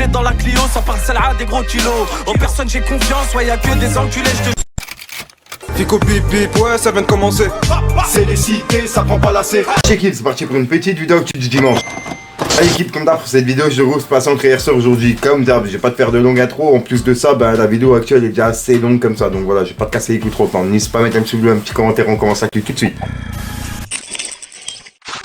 rentrer dans la Clio, ça parle celle-là des gros kilos. En personne j'ai confiance, ouais y'a que des enculés, j'te. Fico bip bip, ouais ça vient de commencer. C'est les cités, ça prend pas la C. Check it, c'est parti pour une petite vidéo du dimanche. Allez équipe, comme d'hab pour cette vidéo je vous passe en créer ça aujourd'hui. Comme d'hab, je vais pas te faire de longue intro. En plus de ça, la vidéo actuelle est déjà assez longue comme ça. Donc voilà, je vais pas te casser les coups trop longtemps. N'hésite pas à mettre un petit commentaire, on commence à cliquer tout de suite.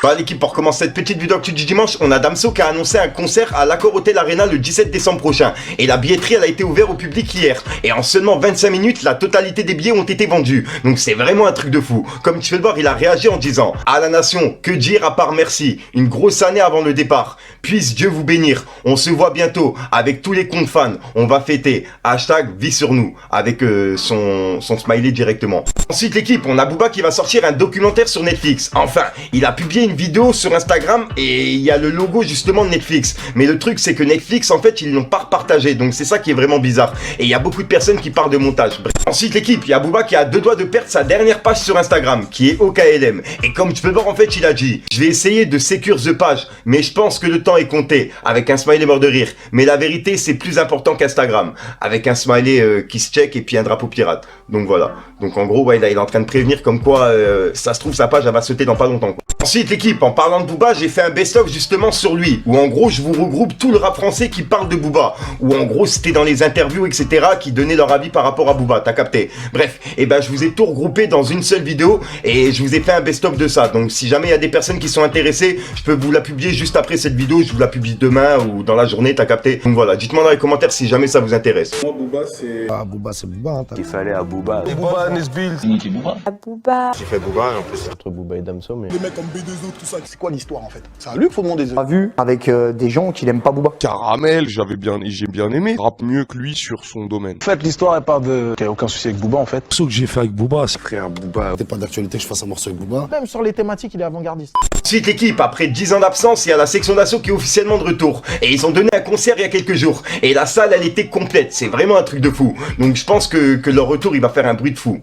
Voilà l'équipe, pour commencer cette petite vidéo du dimanche, on a Damso qui a annoncé un concert à l'Accor Hotel Arena le 17 décembre prochain. Et la billetterie elle a été ouverte au public hier. Et en seulement 25 minutes, la totalité des billets ont été vendus. Donc c'est vraiment un truc de fou. Comme tu peux le voir, il a réagi en disant: à la nation, que dire à part merci. Une grosse année avant le départ. Puisse Dieu vous bénir. On se voit bientôt avec tous les comptes fans. On va fêter. Hashtag vie sur nous. Avec son smiley directement. Ensuite l'équipe, on a Booba qui va sortir un documentaire sur Netflix. Enfin, il a publié une vidéo sur Instagram et il y a le logo justement de Netflix. Mais le truc c'est que Netflix en fait ils l'ont pas partagé, donc c'est ça qui est vraiment bizarre. Et il y a beaucoup de personnes qui parlent de montage. Bref. Ensuite l'équipe, il y a Booba qui a deux doigts de perdre sa dernière page sur Instagram, qui est OKLM. Et comme tu peux voir en fait il a dit: je vais essayer de sécure the page, mais je pense que le temps est compté, avec un smiley mort de rire. Mais la vérité c'est plus important qu'Instagram, avec un smiley qui se check et puis un drapeau pirate. Donc voilà. Donc en gros ouais, là, il est en train de prévenir comme quoi ça se trouve sa page elle va sauter dans pas longtemps quoi. Ensuite l'équipe, en parlant de Booba, j'ai fait un best-of justement sur lui, où en gros je vous regroupe tout le rap français qui parle de Booba, où en gros c'était dans les interviews etc qui donnaient leur avis par rapport à Booba, t'as capté. Bref, et je vous ai tout regroupé dans une seule vidéo et je vous ai fait un best-of de ça. Donc si jamais il y a des personnes qui sont intéressées, je peux vous la publier juste après cette vidéo, je vous la publie demain ou dans la journée, t'as capté. Donc voilà, dites-moi dans les commentaires si jamais ça vous intéresse. Moi Booba c'est... Ah Booba c'est Booba hein, il fallait à Booba. Booba, Nesbill. Qui Booba? À Booba. J'ai fait Booba et en plus Entre Booba et Damso mais... Des mecs comme B2O, tout ça, c'est quoi l'histoire en fait? C'est à lui qu'il faut demander. On a vu avec des gens qui n'aiment pas Booba. Caramel, j'ai bien aimé. Rappe mieux que lui sur son domaine. En fait, l'histoire est pas de... Il n'y a aucun souci avec Booba en fait. Ce que j'ai fait avec Booba, c'est frère Booba. c'était pas d'actualité que je fasse un morceau avec Booba. Même sur les thématiques, il est avant-gardiste. Ensuite l'équipe, après 10 ans d'absence, il y a la section d'assaut qui est officiellement de retour. Et ils ont donné un concert il y a quelques jours. Et la salle elle était complète, c'est vraiment un truc de fou. Donc je pense que leur retour il va faire un bruit de fou.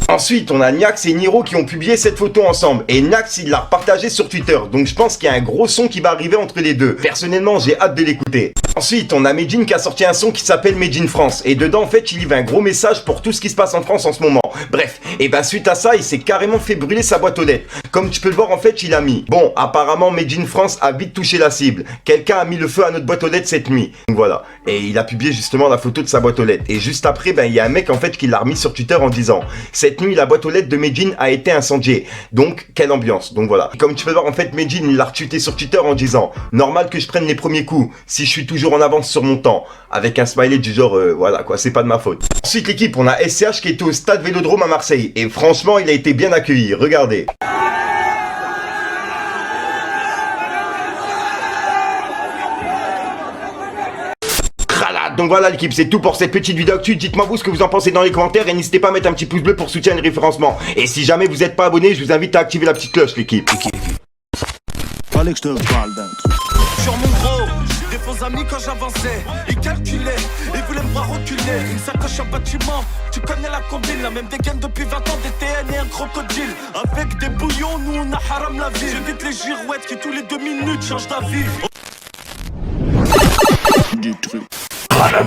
Ensuite, on a Niax et Niro qui ont publié cette photo ensemble. Et Niax, il l'a partagé sur Twitter. Donc je pense qu'il y a un gros son qui va arriver entre les deux. Personnellement, j'ai hâte de l'écouter. Ensuite, on a Medine qui a sorti un son qui s'appelle Made in France. Et dedans, en fait, il livre un gros message pour tout ce qui se passe en France en ce moment. Bref, et suite à ça, il s'est carrément fait brûler sa boîte aux lettres. Comme tu peux le voir, en fait, il a mis: bon, apparemment, Made in France a vite touché la cible. Quelqu'un a mis le feu à notre boîte aux lettres cette nuit. Donc voilà. Et il a publié justement la photo de sa boîte aux lettres. Et juste après, il y a un mec, en fait, qui l'a remis sur Twitter en disant: cette nuit, la boîte aux lettres de Medine a été incendiée. Donc, quelle ambiance. Donc voilà. Et comme tu peux le voir, en fait, Medine, il l'a retweeté sur Twitter en disant: normal que je prenne les premiers coups, si je suis toujours en avance sur mon temps. Avec un smiley du genre, voilà quoi, c'est pas de ma faute. Ensuite l'équipe, on a SCH qui était au stade Vélodrome à Marseille. Et franchement, il a été bien accueilli. Regardez. Donc voilà l'équipe, c'est tout pour cette petite vidéo actu. Dites-moi vous ce que vous en pensez dans les commentaires et n'hésitez pas à mettre un petit pouce bleu pour soutenir le référencement. Et si jamais vous n'êtes pas abonné, je vous invite à activer la petite cloche l'équipe. Fallait que je te parle d'un truc. Sur mon gros, des faux amis quand j'avançais, ils calculaient, ils voulaient me voir reculer. Une sacoche en bâtiment, tu connais la combine, la même dégaine depuis 20 ans, des TN et un crocodile. Avec des bouillons, nous on a haram la vie. J'évite les girouettes qui tous les 2 minutes changent d'avis.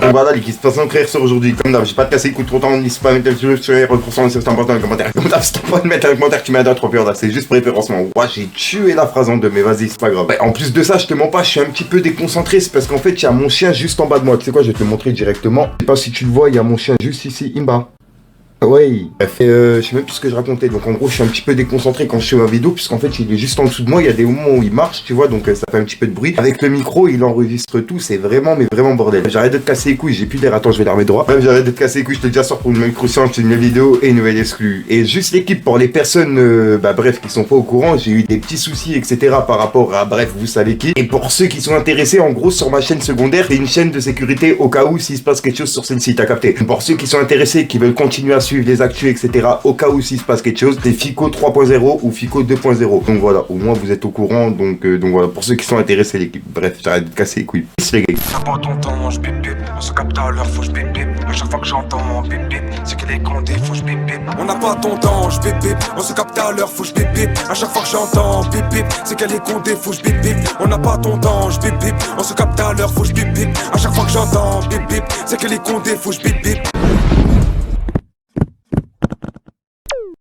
Donc voilà l'équipe, c'est pas créer sur aujourd'hui. Comme d'hab, j'ai pas de casser les coups trop temps, n'hésite pas à mettre le jeu sur les représentants, c'est important dans les commentaires. Comme d'hab, c'est pas de mettre un commentaire qui m'aide à 3 périodes, c'est juste pour référencement. Ouais, j'ai tué la phrase en deux, mais vas-y, c'est pas grave. En plus de ça, je te mens pas, je suis un petit peu déconcentré, c'est parce qu'en fait, il y a mon chien juste en bas de moi. Tu sais quoi, je vais te le montrer directement. Je sais pas si tu le vois, il y a mon chien juste ici, Imba. Ouais, je sais même plus ce que je racontais. Donc en gros, je suis un petit peu déconcentré quand je fais ma vidéo, puisqu'en fait, il est juste en dessous de moi. Il y a des moments où il marche, tu vois, donc ça fait un petit peu de bruit. Avec le micro, il enregistre tout. C'est vraiment, mais vraiment bordel. J'arrête de te casser les couilles. J'ai plus d'air. Attends, je vais l'armer droit. Bref, j'arrête de te casser les couilles. Je te dis à sort pour une nouvelle croissance, une nouvelle vidéo et une nouvelle exclue. Et juste l'équipe pour les personnes, bref, qui sont pas au courant. J'ai eu des petits soucis, etc. par rapport à, bref, vous savez qui. Et pour ceux qui sont intéressés, en gros, sur ma chaîne secondaire, c'est une chaîne de sécurité au cas où s'il se passe quelque chose sur celle-ci. T'as capté. Pour ceux qui sont intéressés, qui veulent continuer à suivre les actus, etc. Au cas où s'il se passe quelque chose, c'est Fico 3.0 ou Fico 2.0. Donc voilà, au moins vous êtes au courant. Donc voilà, pour ceux qui sont intéressés, l'équipe. Bref, j'arrête de casser les couilles. Peace les gars. Ça prend ton temps, je bip bip. On se capte à l'heure, faut je bip bip. À chaque fois que j'entends bip bip, c'est qu'elle est condé, faut je bip bip. On n'a pas ton temps, je bip bip. On se capte à l'heure, faut je bip bip. À chaque fois que j'entends bip bip, c'est qu'elle est condé, faut je bip bip. On n'a pas ton temps, je bip bip. On se capte à l'heure, faut je bip bip. À chaque fois que j'entends bip bip, c'est qu'elle est condé, faut je bip bip.